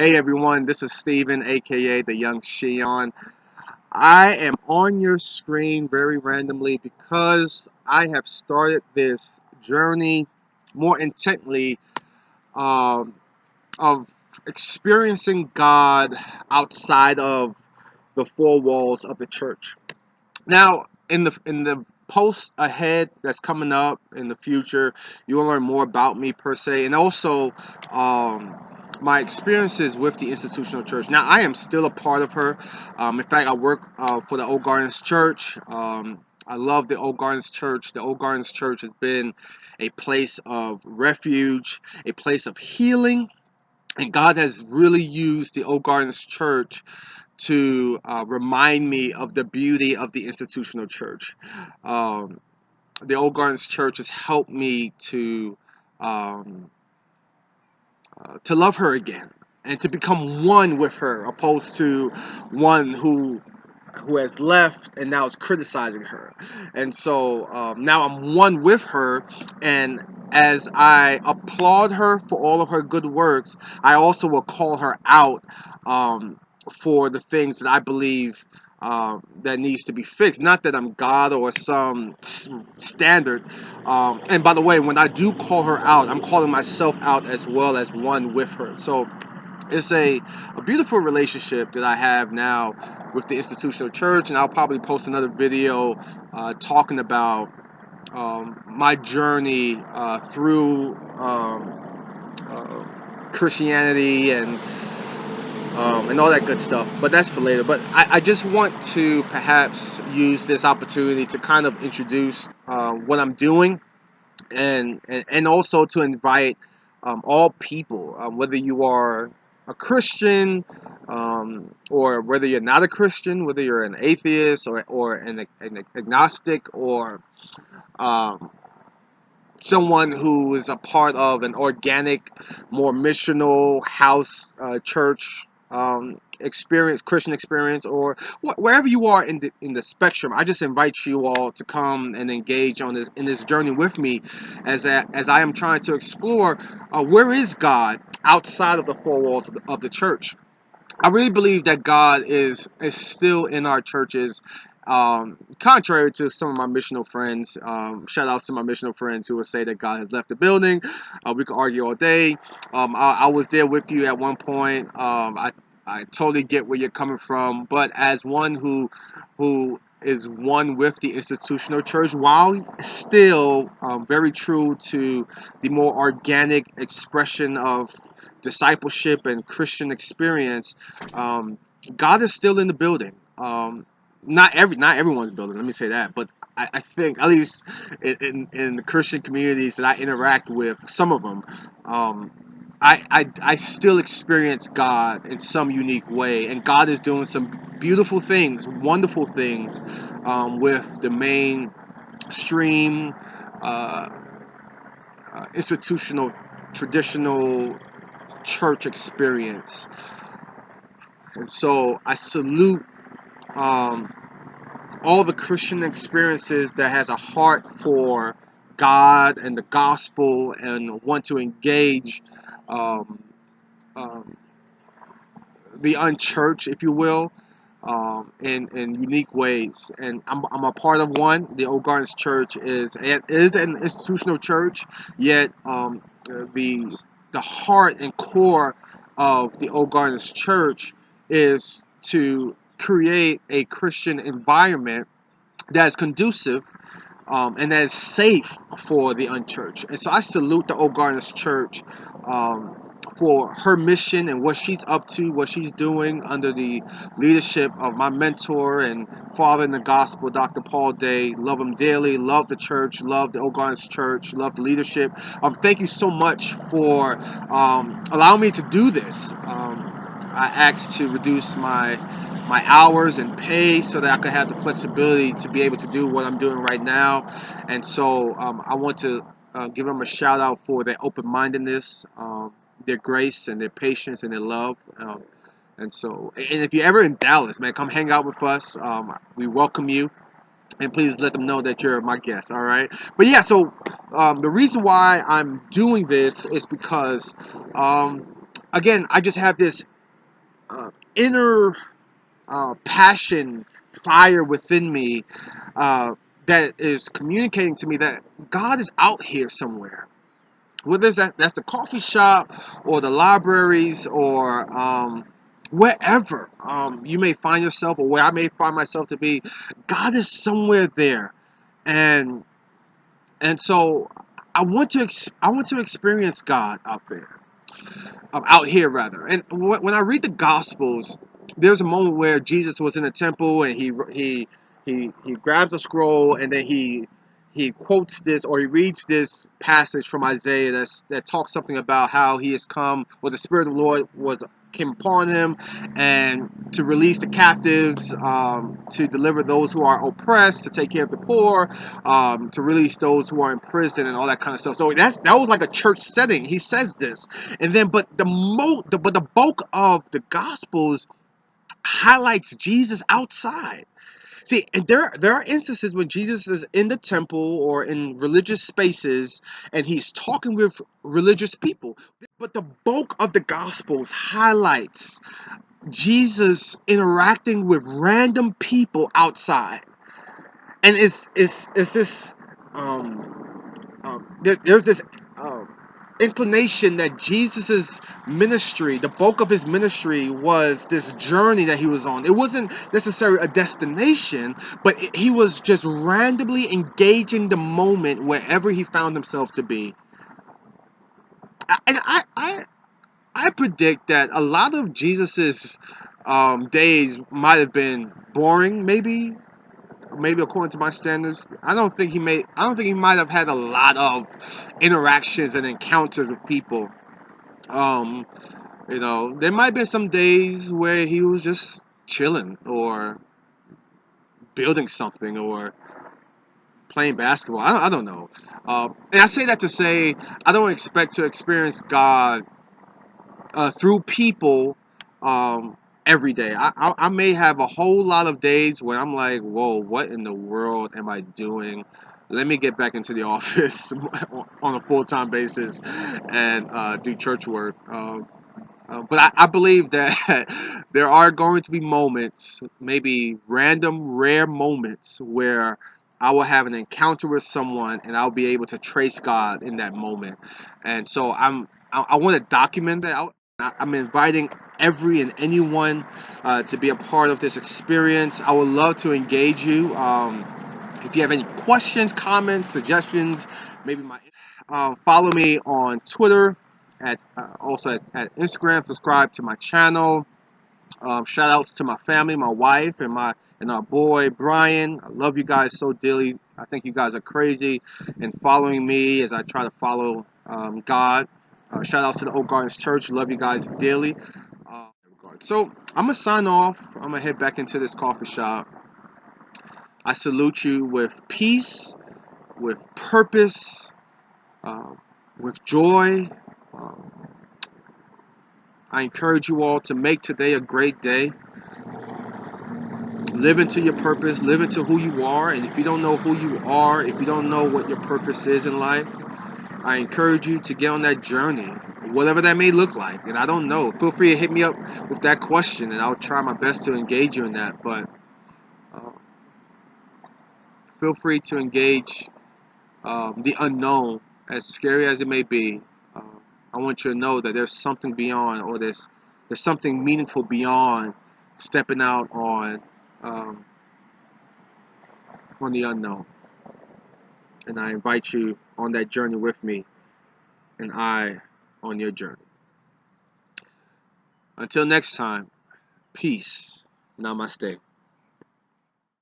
Hey everyone, this is Steven, aka the Young Shion. I am on your screen very randomly because I have started this journey more intently um, of experiencing God outside of the four walls of the church. Now, in the post ahead that's coming up in the future, you will learn more about me per se, and also um, my experiences with the institutional church. Now, I am still a part of her. In fact, I work for the Old Gardens Church. I love the Old Gardens Church. The Old Gardens Church has been a place of refuge, a place of healing, and God has really used the Old Gardens Church to remind me of the beauty of the institutional church. Um, the Old Gardens Church has helped me um, to love her again and to become one with her, opposed to one who has left and now is criticizing her. And so now I'm one with her, and as I applaud her for all of her good works, I also will call her out um, for the things that I believe that needs to be fixed. Not that I'm God or some standard. And by the way, when I do call her out, I'm calling myself out as well as one with her. So it's a beautiful relationship that I have now with the institutional church, and I'll probably post another video talking about my journey through Christianity and all that good stuff. But that's for later. But I just want to perhaps use this opportunity to kind of introduce what I'm doing, and also to invite all people, whether you are a Christian or whether you're not a Christian, whether you're an atheist or an agnostic or um, someone who is a part of an organic, more missional house church experience, Christian experience, or wherever you are in the spectrum. I just invite you all to come and engage on this in this journey with me, as I am trying to explore where is God outside of the four walls of the church. I really believe that God is still in our churches. Contrary to some of my missional friends, shout out to my missional friends who would say that God has left the building. We could argue all day. I was there with you at one point. I totally get where you're coming from, but as one who is one with the institutional church, while still very true to the more organic expression of discipleship and Christian experience, um, God is still in the building. Not everyone's building. Let me say that, but I think at least in the Christian communities that I interact with, some of them, um, I still experience God in some unique way, and God is doing some beautiful things, wonderful things with the mainstream uh, institutional traditional church experience. And so I salute um, all the Christian experiences that has a heart for God and the gospel and want to engage um, um, the unchurched, if you will, in unique ways. And I'm a part of one. The Old Gardens Church is an institutional church, yet the heart and core of the Old Gardens Church is to create a Christian environment that is conducive and that is safe for the unchurched. And so I salute the Old Gardens Church um, for her mission and what she's up to, what she's doing under the leadership of my mentor and father in the gospel, Dr. Paul Day. Love him dearly, love the church, love the Old Gardens Church, love the leadership. Thank you so much for allowing me to do this. I asked to reduce my hours and pay so that I could have the flexibility to be able to do what I'm doing right now. And so I want to give them a shout out for their open-mindedness, their grace and their patience and their love. And so, and if you're ever in Dallas, man, come hang out with us. We welcome you. And please let them know that you're my guest, all right? But yeah, so the reason why I'm doing this is because um, again, I just have this inner passion, fire within me that is communicating to me that God is out here somewhere. Whether that's the coffee shop or the libraries or wherever you may find yourself or where I may find myself to be, God is somewhere there, and so I want to experience God out there, out here rather. And when I read the Gospels, there's a moment where Jesus was in the temple and he grabs a scroll and then he quotes this, or he reads this passage from Isaiah that talks something about how he has come, or the Spirit of the Lord came upon him, and to release the captives, to deliver those who are oppressed, to take care of the poor, to release those who are in prison, and all that kind of stuff. So that was like a church setting. He says this, and then but the bulk of the Gospels highlights Jesus outside. See, and there are instances when Jesus is in the temple or in religious spaces and he's talking with religious people. But the bulk of the Gospels highlights Jesus interacting with random people outside. And it's this there's this inclination that Jesus's ministry, the bulk of his ministry, was this journey that he was on. It wasn't necessarily a destination, but he was just randomly engaging the moment wherever he found himself to be. And I predict that a lot of Jesus's days might have been boring, maybe according to my standards. I don't think he might have had a lot of interactions and encounters with people. Um, there might be some days where he was just chilling or building something or playing basketball. I don't know. And I say that to say I don't expect to experience God through people every day. I may have a whole lot of days where I'm like, whoa, what in the world am I doing? Let me get back into the office on a full-time basis and do church work. But I believe that there are going to be moments, maybe random, rare moments, where I will have an encounter with someone and I'll be able to trace God in that moment. And so I want to document that. I'm inviting every and anyone to be a part of this experience. I would love to engage you. If you have any questions, comments, suggestions, maybe follow me on Twitter, also at Instagram. Subscribe to my channel. Shout outs to my family, my wife, and our boy Brian. I love you guys so dearly. I think you guys are crazy and following me as I try to follow God. Shout outs to the Oak Gardens Church. Love you guys dearly. So I'm gonna sign off. I'm gonna head back into this coffee shop. I salute you with peace, with purpose, uh, with joy. Um, I encourage you all to make today a great day. Live into your purpose, live into who you are. And if you don't know who you are, if you don't know what your purpose is in life, I encourage you to get on that journey, whatever that may look like. And I don't know. Feel free to hit me up with that question, and I'll try my best to engage you in that. But uh, feel free to engage the unknown, as scary as it may be. Uh, I want you to know that there's something beyond, or there's something meaningful beyond stepping out um, on the unknown. And I invite you on that journey with me, and I on your journey. Until next time, peace. Namaste.